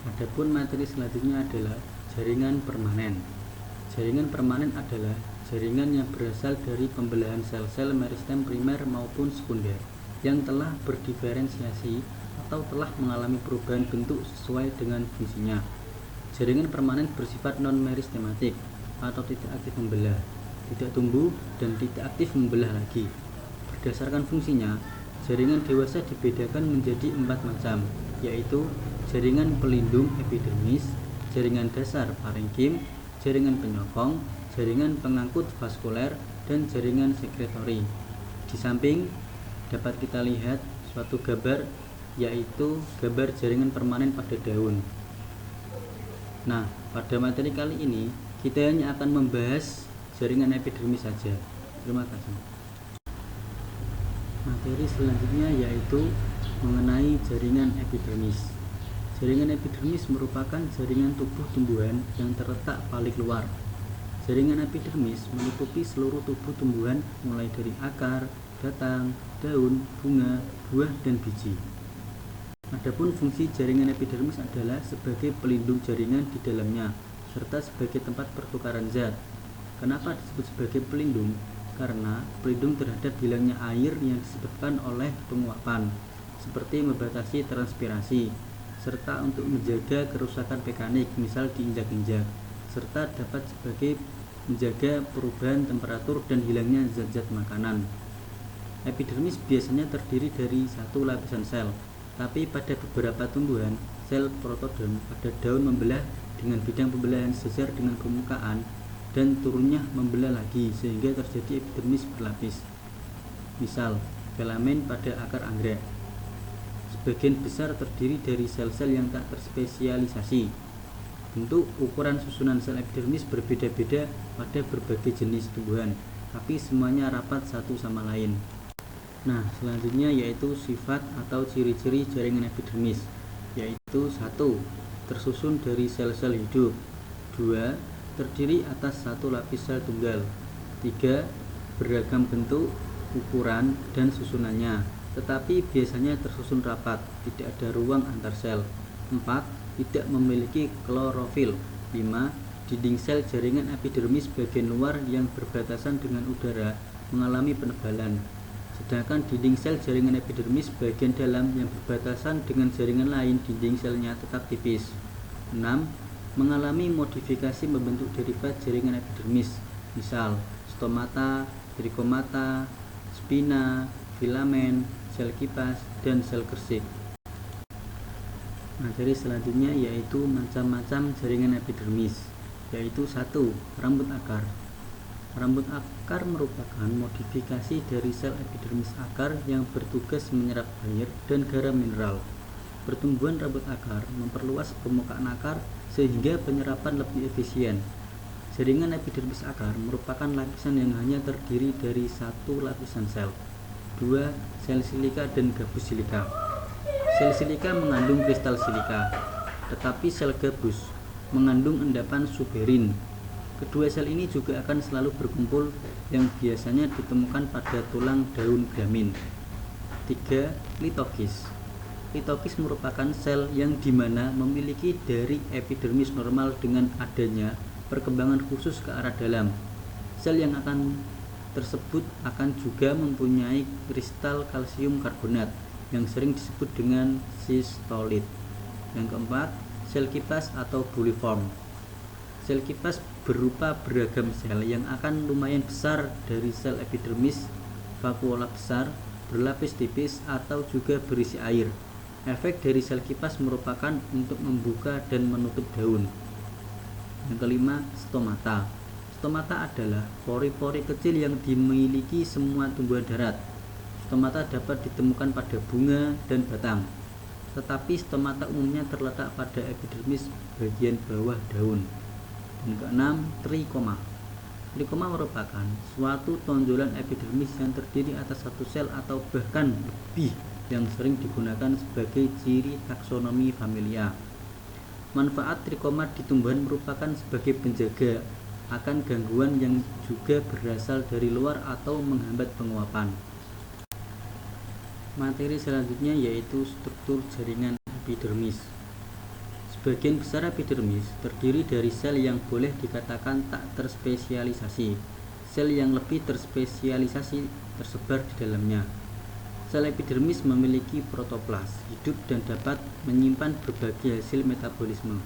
Adapun materi selanjutnya adalah jaringan permanen. Jaringan permanen adalah jaringan yang berasal dari pembelahan sel-sel meristem primer maupun sekunder yang telah berdiferensiasi atau telah mengalami perubahan bentuk sesuai dengan fungsinya. Jaringan permanen bersifat non-meristematik atau tidak aktif membelah, tidak tumbuh, dan tidak aktif membelah lagi. Berdasarkan fungsinya, jaringan dewasa dibedakan menjadi 4 macam, yaitu jaringan pelindung epidermis, jaringan dasar parenkim, jaringan penyokong, jaringan pengangkut vaskuler, dan jaringan sekretori. Di samping dapat kita lihat suatu gambar, yaitu gambar jaringan permanen pada daun. Nah, pada materi kali ini kita hanya akan membahas jaringan epidermis saja. Terima kasih. Materi selanjutnya yaitu mengenai jaringan epidermis. Jaringan epidermis merupakan jaringan tubuh tumbuhan yang terletak paling luar. Jaringan epidermis meliputi seluruh tubuh tumbuhan mulai dari akar, batang, daun, bunga, buah, dan biji. Adapun fungsi jaringan epidermis adalah sebagai pelindung jaringan di dalamnya, serta sebagai tempat pertukaran zat. Kenapa disebut sebagai pelindung? Karena pelindung terhadap hilangnya air yang disebabkan oleh penguapan, seperti membatasi transpirasi, serta untuk menjaga kerusakan mekanik, misal diinjak-injak, serta dapat sebagai menjaga perubahan temperatur dan hilangnya zat-zat makanan. Epidermis biasanya terdiri dari satu lapisan sel, tapi pada beberapa tumbuhan, sel protodon pada daun membelah dengan bidang pembelahan sejajar dengan permukaan dan turunnya membelah lagi sehingga terjadi epidermis berlapis. Misal, filamen pada akar anggrek. Sebagian besar terdiri dari sel-sel yang tak terspesialisasi. Bentuk ukuran susunan sel epidermis berbeda-beda pada berbagai jenis tumbuhan, tapi semuanya rapat satu sama lain. Nah, selanjutnya yaitu sifat atau ciri-ciri jaringan epidermis, yaitu 1. Tersusun dari sel-sel hidup. 2. Terdiri atas satu lapis sel tunggal. 3. Beragam bentuk, ukuran, dan susunannya, tetapi biasanya tersusun rapat, tidak ada ruang antar sel. 4. Tidak memiliki klorofil. 5. Dinding sel jaringan epidermis bagian luar yang berbatasan dengan udara mengalami penebalan, sedangkan dinding sel jaringan epidermis bagian dalam yang berbatasan dengan jaringan lain dinding selnya tetap tipis. 6. Mengalami modifikasi membentuk derivat jaringan epidermis, misal stomata, trikomata, spina, filamen, sel kipas, dan sel kersik. Materi selanjutnya yaitu macam-macam jaringan epidermis, yaitu 1. Rambut akar. Rambut akar merupakan modifikasi dari sel epidermis akar yang bertugas menyerap air dan garam mineral. Pertumbuhan rambut akar memperluas permukaan akar sehingga penyerapan lebih efisien. Jaringan epidermis akar merupakan lapisan yang hanya terdiri dari satu lapisan sel. 2. Sel silika dan gabus silika. Sel silika mengandung kristal silika, tetapi sel gabus mengandung endapan suberin. Kedua sel ini juga akan selalu berkumpul yang biasanya ditemukan pada tulang daun gramin. 3. Litokis. Litokis merupakan sel yang dimana memiliki dari epidermis normal dengan adanya perkembangan khusus ke arah dalam. Sel yang akan tersebut akan juga mempunyai kristal kalsium karbonat yang sering disebut dengan sistolit. Yang keempat, sel kipas atau buliform. Sel kipas berupa beragam sel yang akan lumayan besar dari sel epidermis, vakuola besar, berlapis tipis, atau juga berisi air. Efek dari sel kipas merupakan untuk membuka dan menutup daun. Yang kelima, stomata. Stomata adalah pori-pori kecil yang dimiliki semua tumbuhan darat. Stomata dapat ditemukan pada bunga dan batang, tetapi stomata umumnya terletak pada epidermis bagian bawah daun. Dan keenam, trikoma. Trikoma merupakan suatu tonjolan epidermis yang terdiri atas satu sel atau bahkan lebih, yang sering digunakan sebagai ciri taksonomi familia. Manfaat trikoma di tumbuhan merupakan sebagai penjaga akan gangguan yang juga berasal dari luar atau menghambat penguapan. Materi selanjutnya yaitu struktur jaringan epidermis. Sebagian besar epidermis terdiri dari sel yang boleh dikatakan tak terspesialisasi. Sel yang lebih terspesialisasi tersebar di dalamnya. Sel epidermis memiliki protoplas hidup dan dapat menyimpan berbagai hasil metabolisme.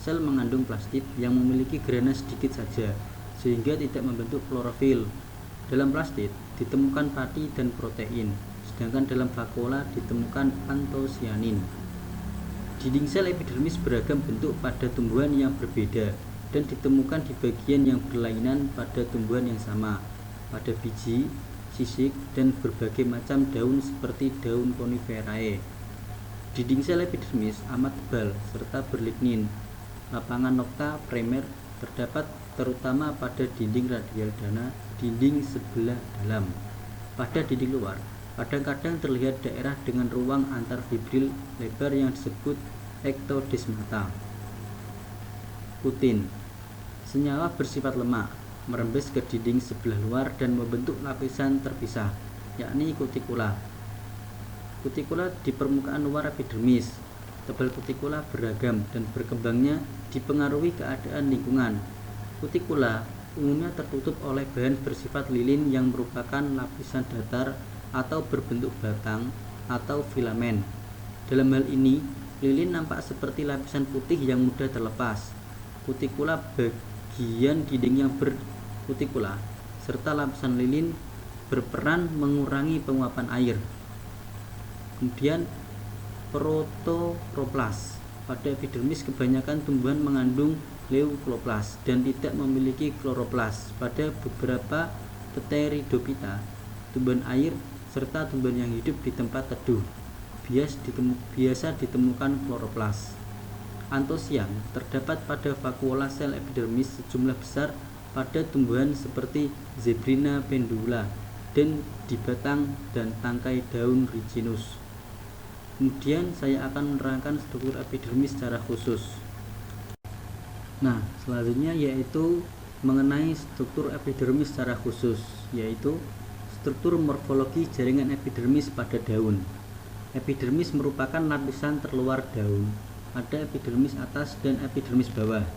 Sel mengandung plastid yang memiliki gerana sedikit saja, sehingga tidak membentuk klorofil. Dalam plastid ditemukan pati dan protein, sedangkan dalam vakuola ditemukan antosianin. Dinding sel epidermis beragam bentuk pada tumbuhan yang berbeda dan ditemukan di bagian yang berlainan pada tumbuhan yang sama, pada biji, sisik, dan berbagai macam daun seperti daun coniferae. Dinding sel epidermis amat tebal serta berlignin. Lapangan nokta primer terdapat terutama pada dinding radial dan dinding sebelah dalam. Pada dinding luar, kadang-kadang terlihat daerah dengan ruang antar fibril lebar yang disebut ektodesmata. Kutin, senyawa bersifat lemak, merembes ke dinding sebelah luar dan membentuk lapisan terpisah, yakni kutikula. Kutikula di permukaan luar epidermis. Tebal kutikula beragam dan berkembangnya dipengaruhi keadaan lingkungan. Kutikula umumnya tertutup oleh bahan bersifat lilin yang merupakan lapisan datar atau berbentuk batang atau filamen. Dalam hal ini, lilin nampak seperti lapisan putih yang mudah terlepas. Kutikula bagian dinding yang berkutikula serta lapisan lilin berperan mengurangi penguapan air. Kemudian protoroplas. Pada epidermis kebanyakan tumbuhan mengandung leukoplast dan tidak memiliki kloroplas. Pada beberapa Pteridophyta, tumbuhan air serta tumbuhan yang hidup di tempat teduh biasa ditemukan kloroplas. Antosian terdapat pada vakuola sel epidermis sejumlah besar pada tumbuhan seperti Zebrina pendula dan di batang dan tangkai daun Ricinus. Kemudian saya akan menerangkan struktur epidermis secara khusus. Nah, selanjutnya yaitu mengenai struktur epidermis secara khusus, yaitu struktur morfologi jaringan epidermis pada daun. Epidermis merupakan lapisan terluar daun. Ada epidermis atas dan epidermis bawah.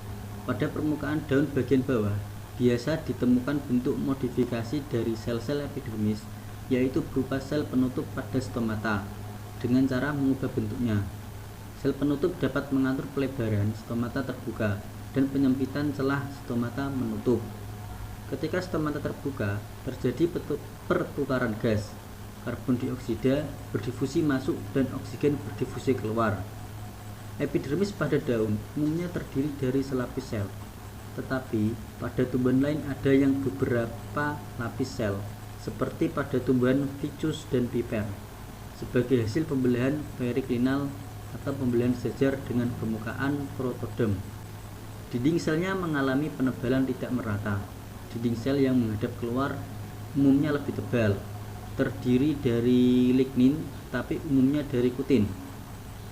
Pada permukaan daun bagian bawah biasa ditemukan bentuk modifikasi dari sel-sel epidermis, yaitu berupa sel penutup pada stomata dengan cara mengubah bentuknya. Sel penutup dapat mengatur pelebaran stomata terbuka dan penyempitan celah stomata menutup. Ketika stomata terbuka, terjadi pertukaran gas. Karbon dioksida berdifusi masuk dan oksigen berdifusi keluar. Epidermis pada daun umumnya terdiri dari selapis sel, tetapi pada tumbuhan lain ada yang beberapa lapis sel, seperti pada tumbuhan ficus dan piper, sebagai hasil pembelahan periklinal atau pembelahan sejajar dengan permukaan protodem. Dinding selnya mengalami penebalan tidak merata. Dinding sel yang menghadap keluar umumnya lebih tebal, terdiri dari lignin, tapi umumnya dari kutin.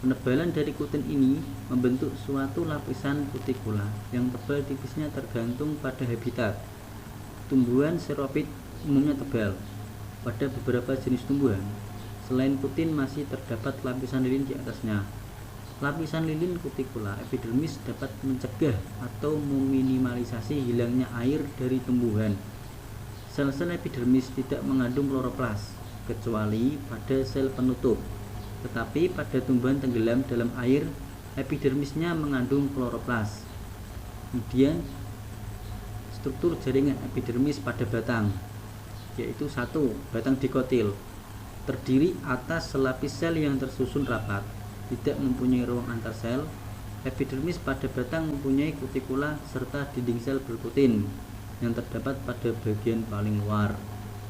Penebalan dari kutin ini membentuk suatu lapisan kutikula yang tebal tipisnya tergantung pada habitat. Tumbuhan xerophyte umumnya tebal. Pada beberapa jenis tumbuhan, selain kutin masih terdapat lapisan lilin di atasnya. Lapisan lilin kutikula epidermis dapat mencegah atau meminimalisasi hilangnya air dari tumbuhan. Sel-sel epidermis tidak mengandung kloroplas, kecuali pada sel penutup. Tetapi pada tumbuhan tenggelam dalam air, epidermisnya mengandung kloroplas. Kemudian, struktur jaringan epidermis pada batang, yaitu 1. Batang dikotil, terdiri atas selapis sel yang tersusun rapat, tidak mempunyai ruang antar sel. Epidermis pada batang mempunyai kutikula serta dinding sel berkutin yang terdapat pada bagian paling luar.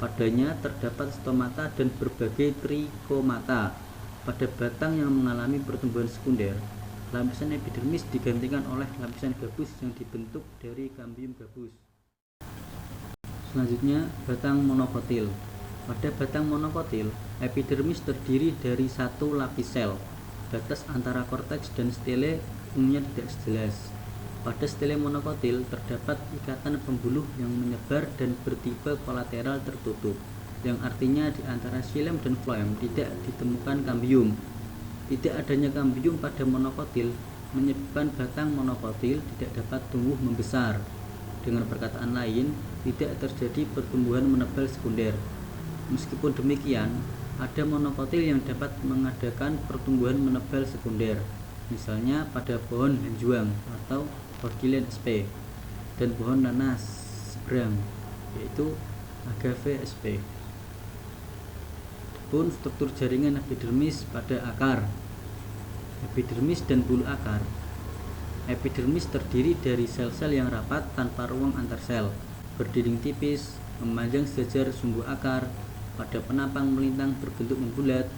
Padanya terdapat stomata dan berbagai trichomata. Pada batang yang mengalami pertumbuhan sekunder, lapisan epidermis digantikan oleh lapisan gabus yang dibentuk dari kambium gabus. Selanjutnya, batang monokotil. Pada batang monokotil, epidermis terdiri dari satu lapis sel. Batas antara korteks dan stele umumnya tidak jelas. Pada stele monokotil terdapat ikatan pembuluh yang menyebar dan bertipe kolateral tertutup, yang artinya di antara xilem dan floem tidak ditemukan kambium. Tidak adanya kambium pada monokotil menyebabkan batang monokotil tidak dapat tumbuh membesar. Dengan perkataan lain, tidak terjadi pertumbuhan menebal sekunder. Meskipun demikian, ada monokotil yang dapat mengadakan pertumbuhan menebal sekunder, misalnya pada pohon hanjuang atau Orchilene sp. dan pohon nanas seberang, yaitu Agave sp. Pun struktur jaringan epidermis pada akar. Epidermis dan bulu akar. Epidermis terdiri dari sel-sel yang rapat tanpa ruang antar sel, berdinding tipis, memanjang sejajar sumbu akar, pada penampang melintang berbentuk membulat.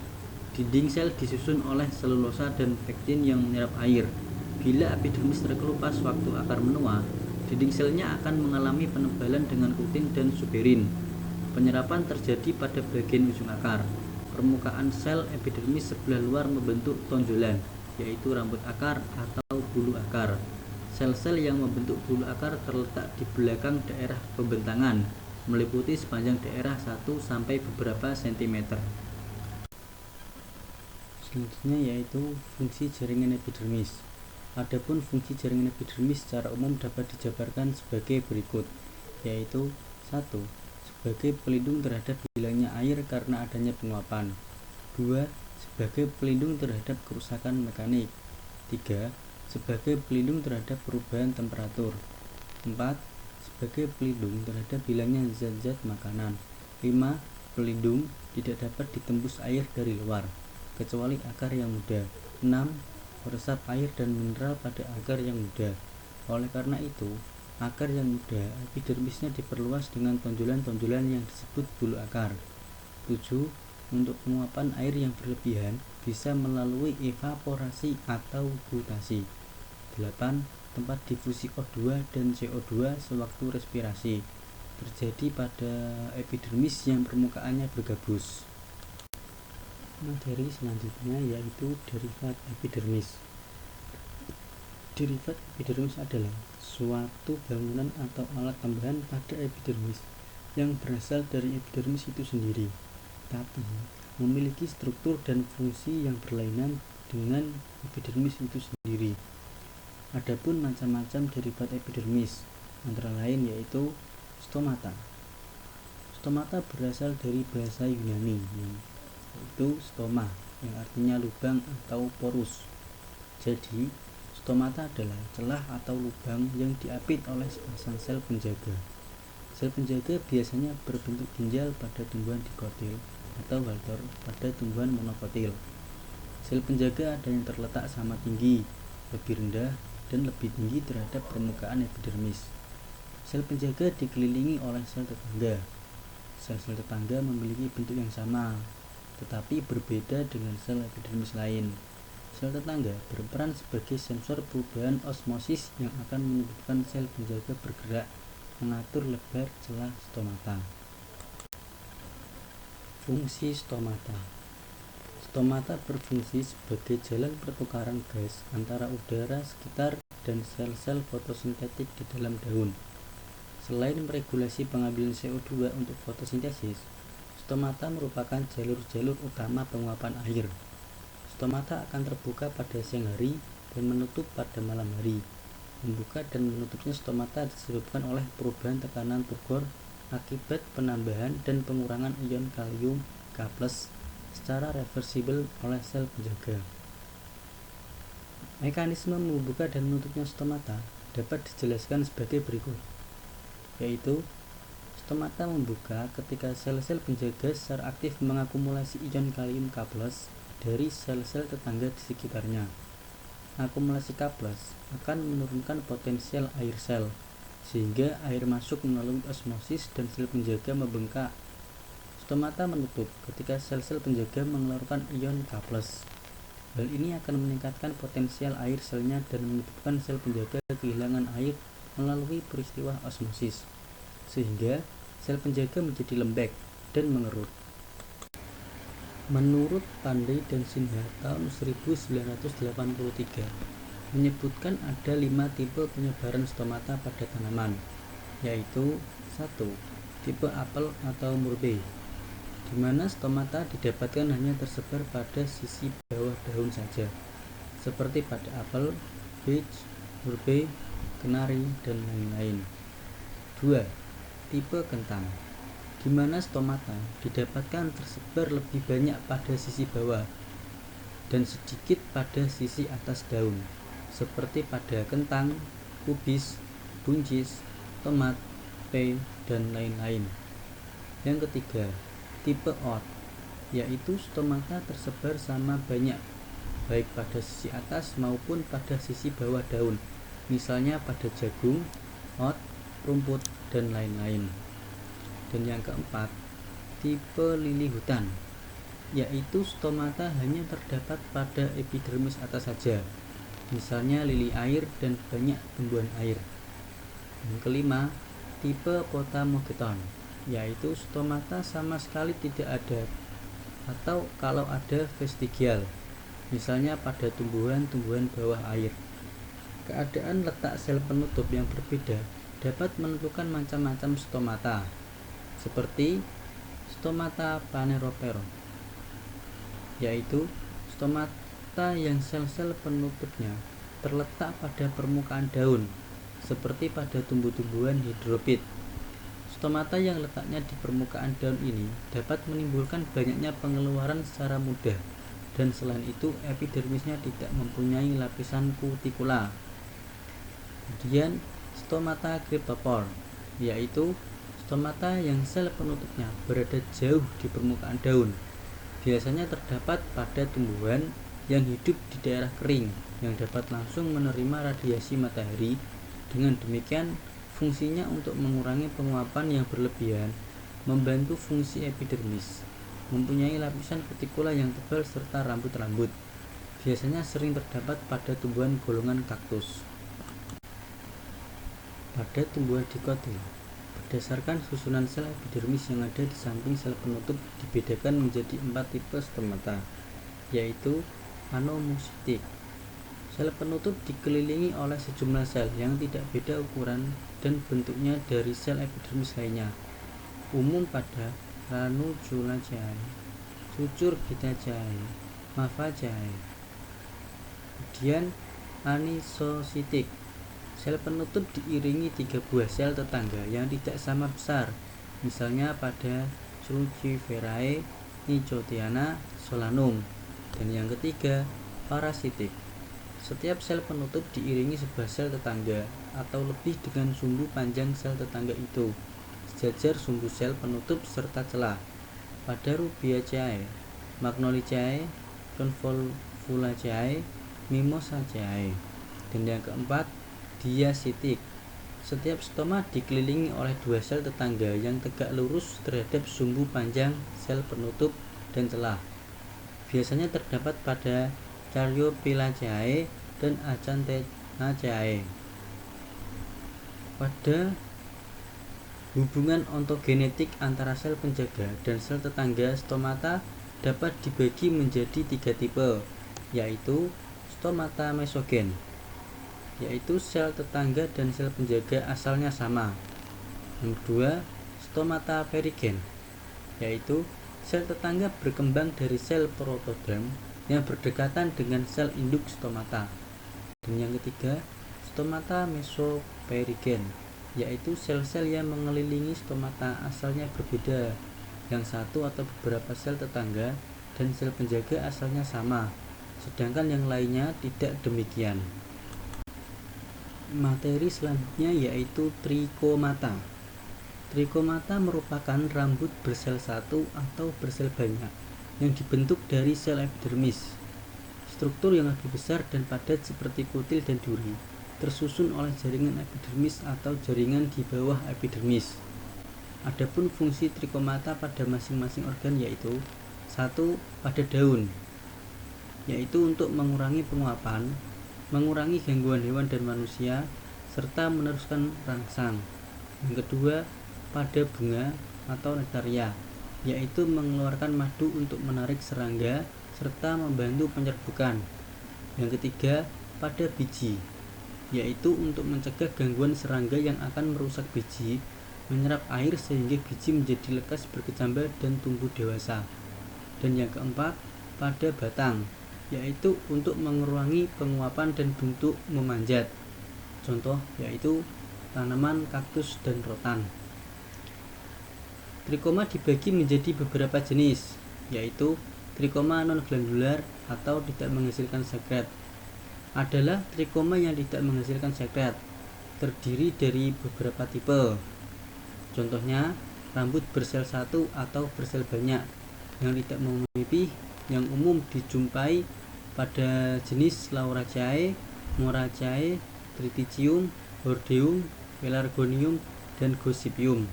Dinding sel disusun oleh selulosa dan pektin yang menyerap air. Bila epidermis terkelupas waktu akar menua, dinding selnya akan mengalami penebalan dengan kutin dan suberin. Penyerapan terjadi pada bagian ujung akar. Permukaan sel epidermis sebelah luar membentuk tonjolan, yaitu rambut akar atau bulu akar. Sel-sel yang membentuk bulu akar terletak di belakang daerah pembentangan, meliputi sepanjang daerah 1 sampai beberapa sentimeter. Selanjutnya yaitu fungsi jaringan epidermis. Adapun fungsi jaringan epidermis secara umum dapat dijabarkan sebagai berikut, yaitu 1. Sebagai pelindung terhadap hilangnya air karena adanya penguapan. 2. Sebagai pelindung terhadap kerusakan mekanik. 3. Sebagai pelindung terhadap perubahan temperatur. 4. Sebagai pelindung terhadap hilangnya zat-zat makanan. 5. Pelindung tidak dapat ditembus air dari luar, kecuali akar yang muda. 6. Meresap air dan mineral pada akar yang muda. Oleh karena itu, akar yang muda, epidermisnya diperluas dengan tonjolan-tonjolan yang disebut bulu akar. 7. Untuk penguapan air yang berlebihan bisa melalui evaporasi atau gutasi. 8. Tempat difusi O2 dan CO2 sewaktu respirasi terjadi pada epidermis yang permukaannya bergabus. Materi selanjutnya yaitu derivat epidermis. Derivat epidermis adalah suatu bangunan atau alat tambahan pada epidermis yang berasal dari epidermis itu sendiri, tapi memiliki struktur dan fungsi yang berlainan dengan epidermis itu sendiri. Adapun macam-macam derivat epidermis antara lain yaitu stomata. Stomata berasal dari bahasa Yunani, yaitu stoma, yang artinya lubang atau porus. Jadi, stomata adalah celah atau lubang yang diapit oleh sepasang sel penjaga. Sel penjaga biasanya berbentuk ginjal pada tumbuhan dikotil atau Walter pada tumbuhan monokotil. Sel penjaga ada yang terletak sama tinggi, lebih rendah, dan lebih tinggi terhadap permukaan epidermis. Sel penjaga dikelilingi oleh sel tetangga. Sel-sel tetangga memiliki bentuk yang sama, tetapi berbeda dengan sel epidermis lain. Sel tetangga berperan sebagai sensor perubahan osmosis yang akan menyebabkan sel penjaga bergerak mengatur lebar celah stomata. Fungsi stomata. Stomata berfungsi sebagai jalan pertukaran gas antara udara sekitar dan sel-sel fotosintetik di dalam daun. Selain meregulasi pengambilan CO2 untuk fotosintesis, stomata merupakan jalur-jalur utama penguapan air. Stomata akan terbuka pada siang hari dan menutup pada malam hari. Membuka dan menutupnya stomata disebabkan oleh perubahan tekanan turgor akibat penambahan dan pengurangan ion kalium K+ secara reversibel oleh sel penjaga. Mekanisme membuka dan menutupnya stomata dapat dijelaskan sebagai berikut, yaitu stomata membuka ketika sel-sel penjaga secara aktif mengakumulasi ion kalium K+ dari sel-sel tetangga di sekitarnya. Akumulasi K+ akan menurunkan potensial air sel, sehingga air masuk melalui osmosis dan sel penjaga membengkak. Stomata menutup ketika sel-sel penjaga mengeluarkan ion K+. Hal ini akan meningkatkan potensial air selnya dan menyebabkan sel penjaga kehilangan air melalui peristiwa osmosis, sehingga sel penjaga menjadi lembek dan mengerut. Menurut Pandey dan Sinha tahun 1983 menyebutkan ada 5 tipe penyebaran stomata pada tanaman, yaitu 1. Tipe apel atau murbe, di mana stomata didapatkan hanya tersebar pada sisi bawah daun saja, seperti pada apel, cabbage, urbe, kenari, dan lain-lain. 2. Tipe kentang, di mana stomata didapatkan tersebar lebih banyak pada sisi bawah dan sedikit pada sisi atas daun, seperti pada kentang, kubis, buncis, tomat, pea, dan lain-lain. Yang ketiga, tipe oat, yaitu stomata tersebar sama banyak baik pada sisi atas maupun pada sisi bawah daun, misalnya pada jagung, oat, rumput, dan lain-lain. Dan yang keempat, tipe lili hutan, yaitu stomata hanya terdapat pada epidermis atas saja, misalnya lili air dan banyak tumbuhan air. Yang kelima, tipe potamogeton, yaitu stomata sama sekali tidak ada, atau kalau ada vestigial, misalnya pada tumbuhan-tumbuhan bawah air. Keadaan letak sel penutup yang berbeda dapat menentukan macam-macam stomata, seperti stomata Phaneropteron, yaitu stomata yang sel-sel penutupnya terletak pada permukaan daun, seperti pada tumbuh-tumbuhan hidropit. Stomata yang letaknya di permukaan daun ini dapat menimbulkan banyaknya pengeluaran secara mudah, dan selain itu epidermisnya tidak mempunyai lapisan kutikula. Kemudian stomata cryptopore, yaitu stomata yang sel penutupnya berada jauh di permukaan daun, biasanya terdapat pada tumbuhan yang hidup di daerah kering yang dapat langsung menerima radiasi matahari. Dengan demikian, fungsinya untuk mengurangi penguapan yang berlebihan, membantu fungsi epidermis, mempunyai lapisan kutikula yang tebal serta rambut-rambut. Biasanya sering terdapat pada tumbuhan golongan kaktus. Pada tumbuhan dikotil, berdasarkan susunan sel epidermis yang ada di samping sel penutup dibedakan menjadi 4 tipe stomata, yaitu anomositik. Sel penutup dikelilingi oleh sejumlah sel yang tidak beda ukuran dan bentuknya dari sel epidermis lainnya, umum pada Ranunculaceae, Cucurbitaceae, Maphaceae. Kemudian anisositik, sel penutup diiringi 3 buah sel tetangga yang tidak sama besar, misalnya pada Cruciferae, Nicotiana, Solanum. Dan yang ketiga, parasitik, setiap sel penutup diiringi sebuah sel tetangga atau lebih dengan sumbu panjang sel tetangga itu, sejajar sumbu sel penutup serta celah, pada Rubiaceae, Magnoliaceae, Convolvulaceae, Mimosaceae. Dan yang keempat, diasitik, setiap stoma dikelilingi oleh 2 sel tetangga yang tegak lurus terhadap sumbu panjang sel penutup dan celah, biasanya terdapat pada Caryophyllaceae dan Acanthaceae. Pada hubungan ontogenetik antara sel penjaga dan sel tetangga, stomata dapat dibagi menjadi 3 tipe, yaitu stomata mesogen, yaitu sel tetangga dan sel penjaga asalnya sama. Yang kedua, stomata perigen, yaitu sel tetangga berkembang dari sel protoderm yang berdekatan dengan sel induk stomata. Dan yang ketiga, stomata mesoperigen, yaitu sel-sel yang mengelilingi stomata asalnya berbeda, yang satu atau beberapa sel tetangga dan sel penjaga asalnya sama, sedangkan yang lainnya tidak demikian. Materi selanjutnya yaitu trichomata. Trichomata merupakan rambut bersel satu atau bersel banyak yang dibentuk dari sel epidermis. Struktur yang lebih besar dan padat seperti kutil dan duri, tersusun oleh jaringan epidermis atau jaringan di bawah epidermis. Adapun fungsi trichomata pada masing-masing organ yaitu: 1. Pada daun, yaitu untuk mengurangi penguapan, mengurangi gangguan hewan dan manusia, serta meneruskan rangsang. Yang kedua, pada bunga atau nektaria, yaitu mengeluarkan madu untuk menarik serangga serta membantu penyerbukan. Yang ketiga, pada biji, yaitu untuk mencegah gangguan serangga yang akan merusak biji, menyerap air sehingga biji menjadi lekas berkecambah dan tumbuh dewasa. Dan yang keempat, pada batang, yaitu untuk mengurangi penguapan dan bentuk memanjat. Contoh yaitu tanaman kaktus dan rotan. Trikoma dibagi menjadi beberapa jenis, yaitu trikoma non-glandular atau tidak menghasilkan sekret. Adalah trikoma yang tidak menghasilkan sekret, terdiri dari beberapa tipe. Contohnya, rambut bersel satu atau bersel banyak, yang tidak memipih, yang umum dijumpai pada jenis Lauraceae, Moraceae, Tritigium, Hordeum, Pelargonium, dan Gossypium.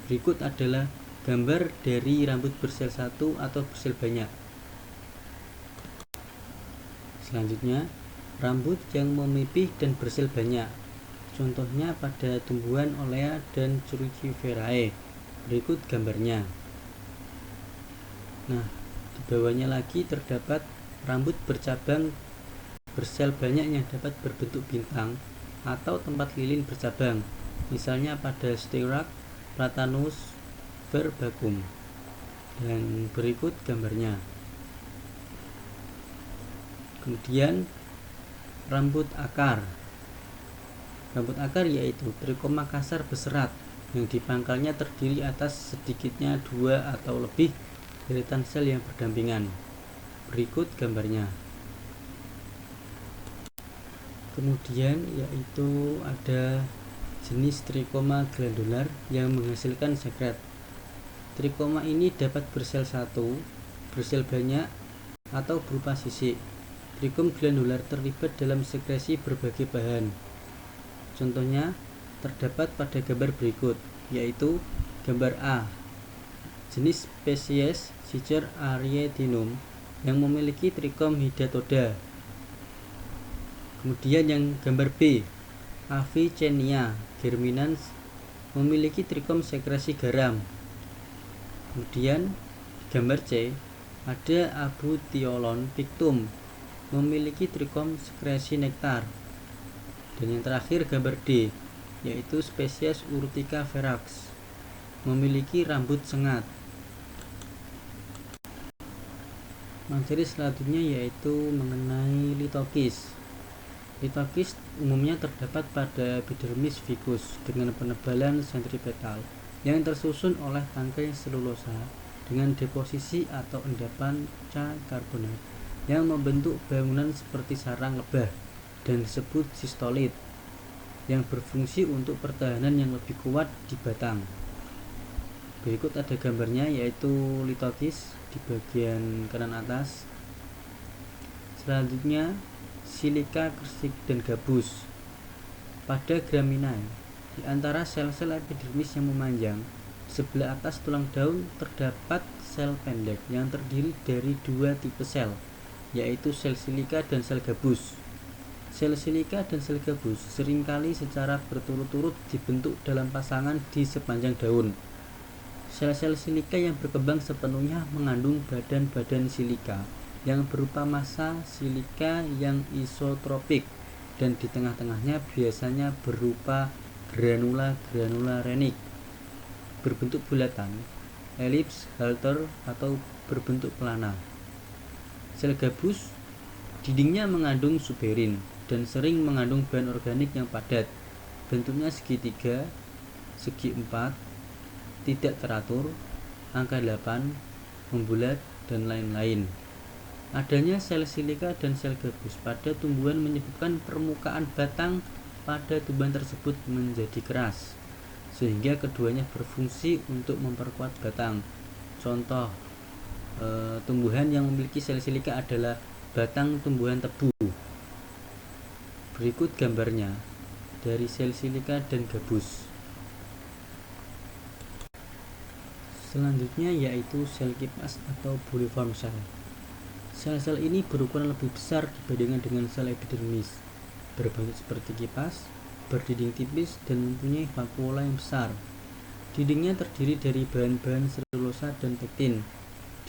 Berikut adalah gambar dari rambut bersel satu atau bersel banyak. Selanjutnya, rambut yang memipih dan bersel banyak. Contohnya pada tumbuhan Olea dan Cruciferae. Berikut gambarnya. Nah, di bawahnya lagi terdapat rambut bercabang bersel banyak yang dapat berbentuk bintang atau tempat lilin bercabang. Misalnya pada Stearac, Platanus verbacum. Dan berikut gambarnya. Kemudian rambut akar. Rambut akar yaitu trikoma kasar berserat yang di pangkalnya terdiri atas sedikitnya 2 atau lebih deretan sel yang berdampingan. Berikut gambarnya. Kemudian yaitu ada jenis trikoma glandular yang menghasilkan sekret. Trikoma ini dapat bersel satu, bersel banyak, atau berupa sisik. Trikom glandular terlibat dalam sekresi berbagai bahan. Contohnya terdapat pada gambar berikut, yaitu gambar A, jenis spesies Cicer ariethinum yang memiliki trikom hidatoda. Kemudian yang gambar B, Avicennia germinans memiliki trikom sekresi garam. Kemudian gambar C, ada Abuthiolon pictum memiliki trikom sekresi nektar. Dan yang terakhir gambar D, yaitu spesies Urtica verax memiliki rambut sengat. Materi selanjutnya yaitu mengenai litokis. Litokis umumnya terdapat pada epidermis ficus dengan penebalan sentripetal yang tersusun oleh tangkai selulosa dengan deposisi atau endapan Ca-karbonat yang membentuk bangunan seperti sarang lebah dan disebut sistolit yang berfungsi untuk pertahanan yang lebih kuat di batang. Berikut ada gambarnya yaitu litokis di bagian kanan atas. Selanjutnya silika, kersik, dan gabus. Pada Graminae, di antara sel-sel epidermis yang memanjang, sebelah atas tulang daun terdapat sel pendek yang terdiri dari 2 tipe sel, yaitu sel silika dan sel gabus. Sel silika dan sel gabus seringkali secara berturut-turut dibentuk dalam pasangan di sepanjang daun. Sel-sel silika yang berkembang sepenuhnya mengandung badan-badan silika yang berupa massa silika yang isotropik dan di tengah-tengahnya biasanya berupa granula-granula renik berbentuk bulatan, elips, halter, atau berbentuk pelana. Sel gabus dindingnya mengandung suberin dan sering mengandung bahan organik yang padat, bentuknya segitiga, segi 4, tidak teratur, angka 8, membulat, dan lain-lain. Adanya sel silika dan sel gabus pada tumbuhan menyebabkan permukaan batang pada tumbuhan tersebut menjadi keras, sehingga keduanya berfungsi untuk memperkuat batang. Contoh tumbuhan yang memiliki sel silika adalah batang tumbuhan tebu. Berikut gambarnya dari sel silika dan gabus. Selanjutnya yaitu sel kipas atau buliform cell. Sel-sel ini berukuran lebih besar dibandingkan dengan sel epidermis, berbentuk seperti kipas, berdinding tipis, dan mempunyai vakuola yang besar. Dindingnya terdiri dari bahan-bahan selulosa dan pektin.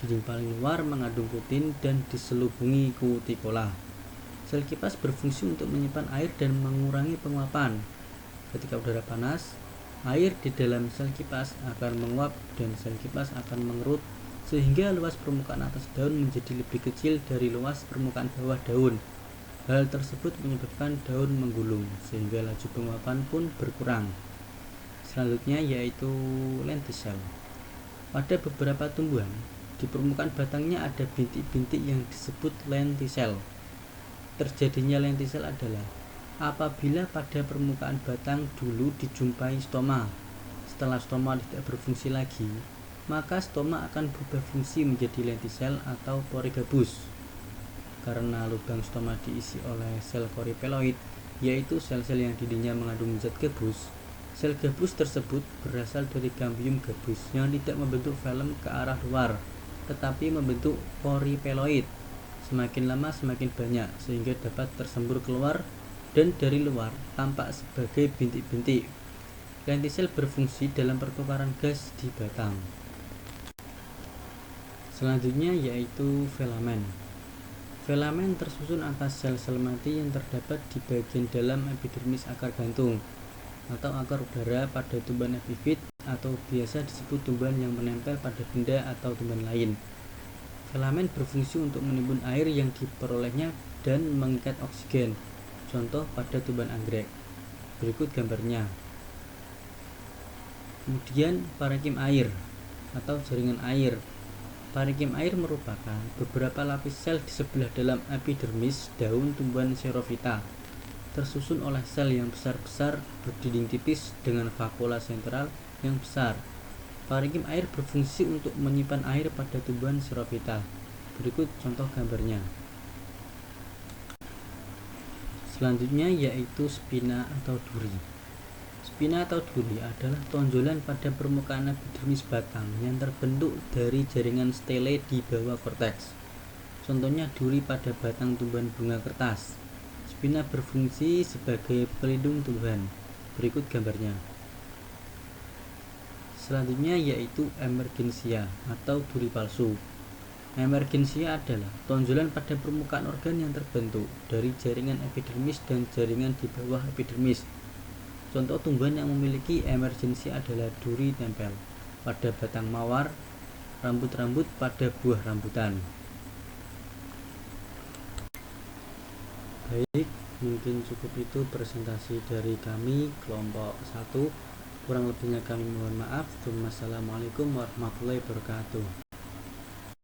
Dinding paling luar mengandung kutin dan diselubungi kutikola. Sel kipas berfungsi untuk menyimpan air dan mengurangi penguapan. Ketika udara panas, air di dalam sel kipas akan menguap dan sel kipas akan mengerut sehingga luas permukaan atas daun menjadi lebih kecil dari luas permukaan bawah daun. Hal tersebut menyebabkan daun menggulung, sehingga laju penguapan pun berkurang. Selanjutnya yaitu lenticel. Pada beberapa tumbuhan, di permukaan batangnya ada bintik-bintik yang disebut lenticel. Terjadinya lenticel adalah apabila pada permukaan batang dulu dijumpai stoma. Setelah stoma tidak berfungsi lagi, maka stoma akan berubah fungsi menjadi lenticel atau pori gabus. Karena lubang stoma diisi oleh sel koripeloid, yaitu sel-sel yang dindingnya mengandung zat gabus. Sel gabus tersebut berasal dari gambium gabus yang tidak membentuk velum ke arah luar, tetapi membentuk koripeloid. Semakin lama semakin banyak, sehingga dapat tersembur keluar dan dari luar tampak sebagai bintik-bintik. Lenticel berfungsi dalam pertukaran gas di batang. Selanjutnya yaitu filamen. Filamen tersusun atas sel-sel mati yang terdapat di bagian dalam epidermis akar gantung atau akar udara pada tumbuhan epifit, atau biasa disebut tumbuhan yang menempel pada benda atau tumbuhan lain. Filamen berfungsi untuk menimbun air yang diperolehnya dan mengikat oksigen. Contoh pada tumbuhan anggrek. Berikut gambarnya. Kemudian parenkim air atau jaringan air. Parenkim air merupakan beberapa lapis sel di sebelah dalam epidermis daun tumbuhan Xerophyta, tersusun oleh sel yang besar-besar berdinding tipis dengan vakuola sentral yang besar. Parenkim air berfungsi untuk menyimpan air pada tumbuhan Xerophyta. Berikut contoh gambarnya. Selanjutnya yaitu spina atau duri. Spina atau duri adalah tonjolan pada permukaan epidermis batang yang terbentuk dari jaringan stele di bawah korteks. Contohnya duri pada batang tumbuhan bunga kertas. Spina berfungsi sebagai pelindung tumbuhan. Berikut gambarnya. Selanjutnya yaitu emergensia atau duri palsu. Emergensia adalah tonjolan pada permukaan organ yang terbentuk dari jaringan epidermis dan jaringan di bawah epidermis. Contoh tumbuhan yang memiliki emergensia adalah duri tempel pada batang mawar, rambut-rambut pada buah rambutan. Baik, mungkin cukup itu presentasi dari kami kelompok 1. Kurang lebihnya kami mohon maaf. Wassalamualaikum warahmatullahi wabarakatuh.